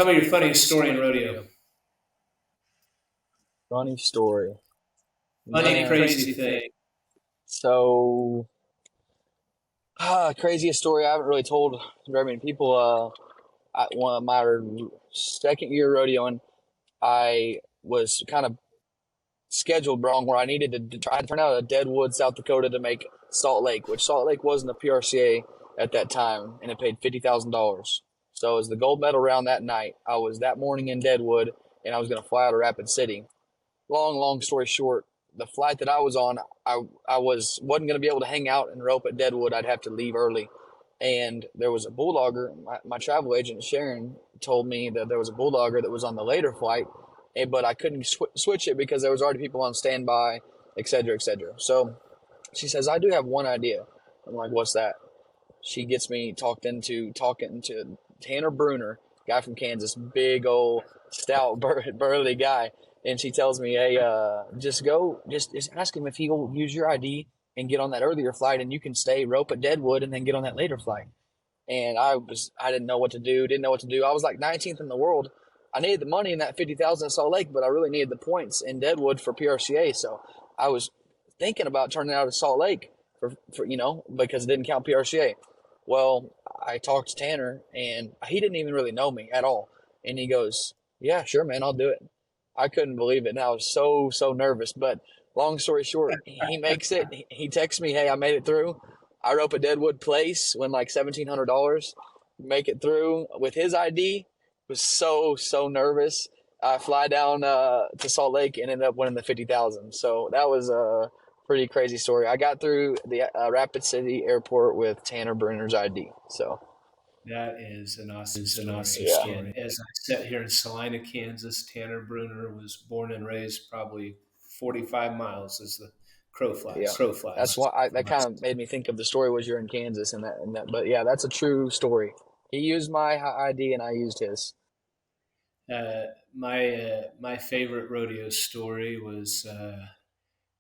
Tell me your funniest story in rodeo. Funny story. Funny, Man, crazy thing. so craziest story I haven't really told very many people. One of my second year rodeoing, I was kind of scheduled wrong where I needed to try to turn out of Deadwood, South Dakota to make Salt Lake, which Salt Lake wasn't a PRCA at that time, and it paid $50,000. So it was the gold medal round that night. I was that morning in Deadwood, and I was going to fly out of Rapid City. Long story short, the flight that I was on, I wasn't going to be able to hang out and rope at Deadwood. I'd have to leave early. And there was a bulldogger. My travel agent, Sharon, told me that there was a bulldogger that was on the later flight, but I couldn't switch it because there was already people on standby, et cetera, et cetera. So she says, I do have one idea. I'm like, what's that? She gets me talking to Tanner Bruner, guy from Kansas, big old stout burly guy, and she tells me, "Hey, just ask him if he'll use your ID and get on that earlier flight, and you can stay rope at Deadwood and then get on that later flight." And I didn't know what to do. I was like 19th in the world. I needed the money in that 50,000 at Salt Lake, but I really needed the points in Deadwood for PRCA. So I was thinking about turning out of Salt Lake for because it didn't count PRCA. Well, I talked to Tanner, and he didn't even really know me at all. And he goes, "Yeah, sure, man, I'll do it." I couldn't believe it, and I was so nervous. But long story short, he makes it. He texts me, "Hey, I made it through. I rope a Deadwood Place, win like $1,700, make it through with his ID." Was so nervous. I fly down to Salt Lake and ended up winning the 50,000. So that was a pretty crazy story. I got through the Rapid City Airport with Tanner Bruner's ID. So That is an awesome yeah, story. And as I sit here in Salina, Kansas, Tanner Bruner was born and raised probably 45 miles as the crow yeah. flies. That's why that kind of made me think of the story was you're in Kansas and that. But yeah, that's a true story. He used my ID and I used his. My favorite rodeo story was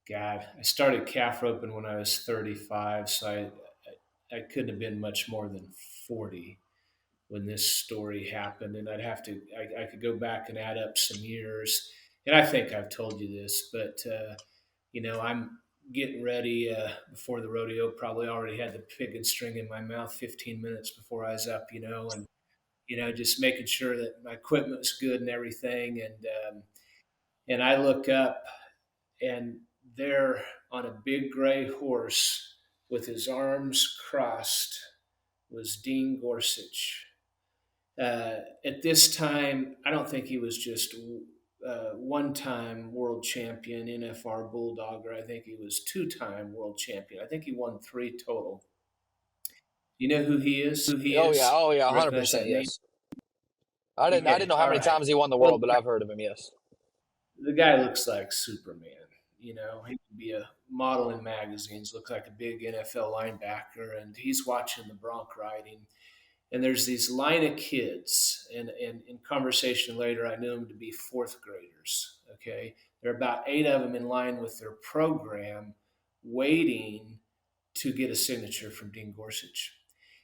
God. I started calf roping when I was 35, so I couldn't have been much more than 40 when this story happened, and I could go back and add up some years, and I think I've told you this, but I'm getting ready before the rodeo. Probably already had the pig and string in my mouth 15 minutes before I was up, and just making sure that my equipment was good and everything, and I look up, and there on a big gray horse with his arms crossed was Dean Gorsuch. At this time, I don't think he was just one-time world champion NFR Bulldogger. I think he was two-time world champion. I think he won three total. You know who he is? Oh yeah, hundred Recognize percent that name? yes. I didn't know how All many right. times he won the Well, world, but I've heard of him. Yes. the guy looks like Superman. He could be a model in magazines. Looks like a big NFL linebacker, and he's watching the bronc riding. And there's these line of kids, and in conversation later, I knew them to be fourth graders. Okay, there are about 8 of them in line with their program, waiting to get a signature from Dean Gorsuch.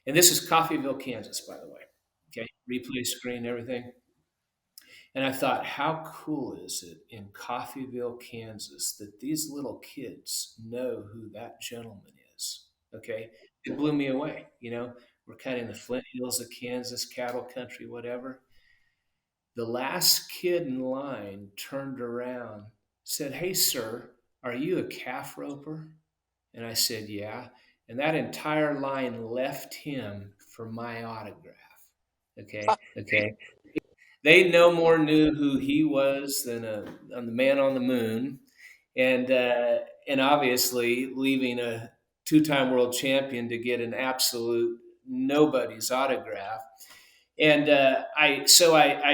And this is Coffeyville, Kansas, by the way. Okay, replay screen, everything. And I thought, how cool is it in Coffeyville, Kansas, that these little kids know who that gentleman is? Okay. It blew me away. We're kind of in the Flint Hills of Kansas, cattle country, whatever. The last kid in line turned around, said, "Hey, sir, are you a calf roper?" And I said, "Yeah." And that entire line left him for my autograph. Okay. Okay. They no more knew who he was than on the man on the moon, and obviously leaving a two-time world champion to get an absolute nobody's autograph. And I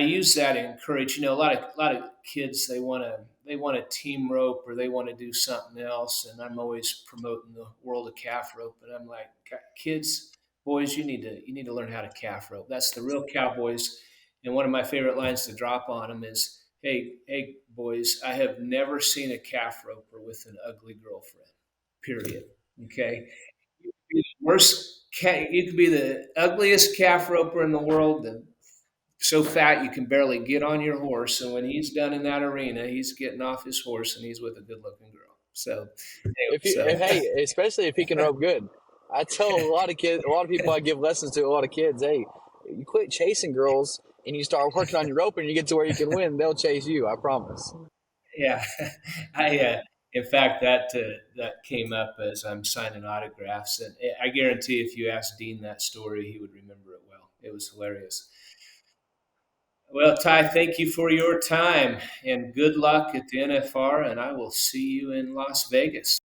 use that to encourage. A lot of kids, they want to team rope, or they want to do something else, and I'm always promoting the world of calf rope. And I'm like, kids, boys, you need to learn how to calf rope. That's the real cowboys. And one of my favorite lines to drop on them is, "Hey, boys, I have never seen a calf roper with an ugly girlfriend. Period." Okay, you could be the ugliest calf roper in the world, the so fat you can barely get on your horse. And when he's done in that arena, he's getting off his horse and he's with a good looking girl. So, anyway, Hey, especially if he can rope good. I tell a lot of kids, a lot of people I give lessons to, a lot of kids, hey, you quit chasing girls and you start working on your rope and you get to where you can win, they'll chase you. I promise. yeah, in fact, that came up as I'm signing autographs. And I guarantee if you asked Dean that story, he would remember it well. It was hilarious. Well, Ty, thank you for your time and good luck at the NFR, and I will see you in Las Vegas.